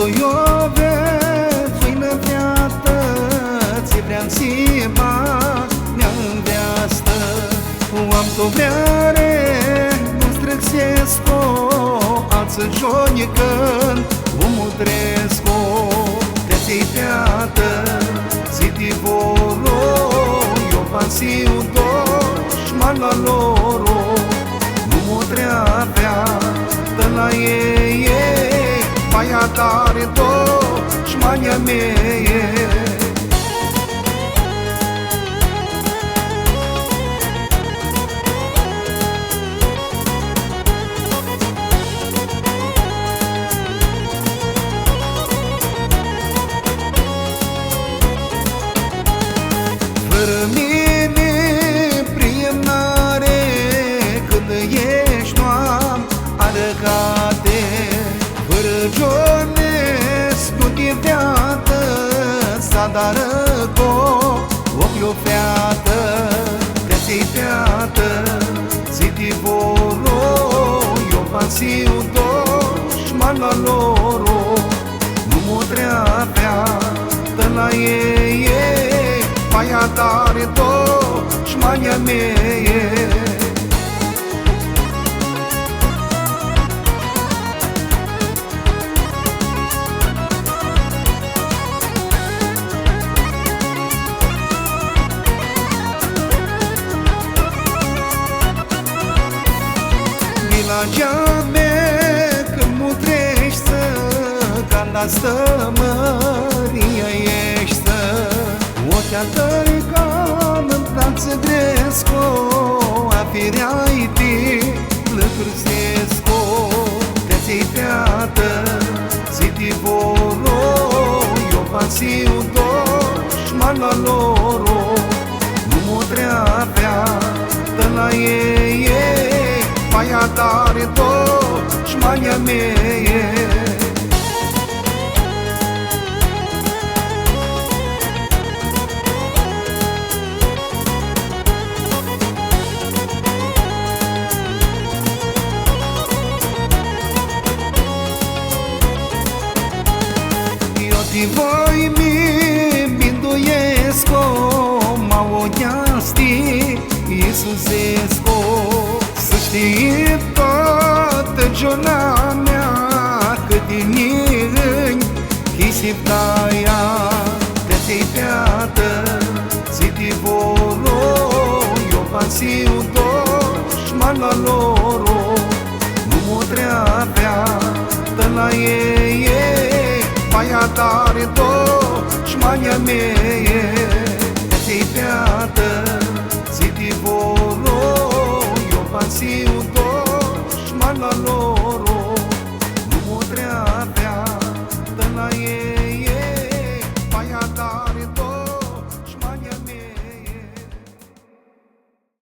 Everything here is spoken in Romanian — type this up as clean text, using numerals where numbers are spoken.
Iove, fâină viată, ți vream țiba, ne-am veastă. Am toveare, nu străxesc-o, alță jonicăn, umudresco. Te-ți teată, zi voro, eu pasiu doș, mala loro. Nu mă treapea, dă la ei, maia tare doș, mania mea. Fără mine priemnare, când ești nu-am arăcate. Fără Jones nu te veată, s-a darăco ochi o feată. Te-ți feată, zi voro, eu pasiu doș, mala loro. Nu mă treapea, dă la ei, maia tare doș, mania mea. La geame când mutrești să, când asta măria ești să. Ochea tăi ca-n brață gresco, afireai-te lăcrăsesco. Te-ți teată, zi voro, eu pasiu doș, mala loro. Nu mă treapea, dă la ei, maia tare doș, mania mea. Eu te voi mi-binduiesc-o, mă odiasti Iisusesco. Să știi toată jona mea, că din mine chisiptaia. Te-ți feată, zi voro, eu pasiu doș, mala loro. Nu mă treapea, dă la ei, maia tare doș.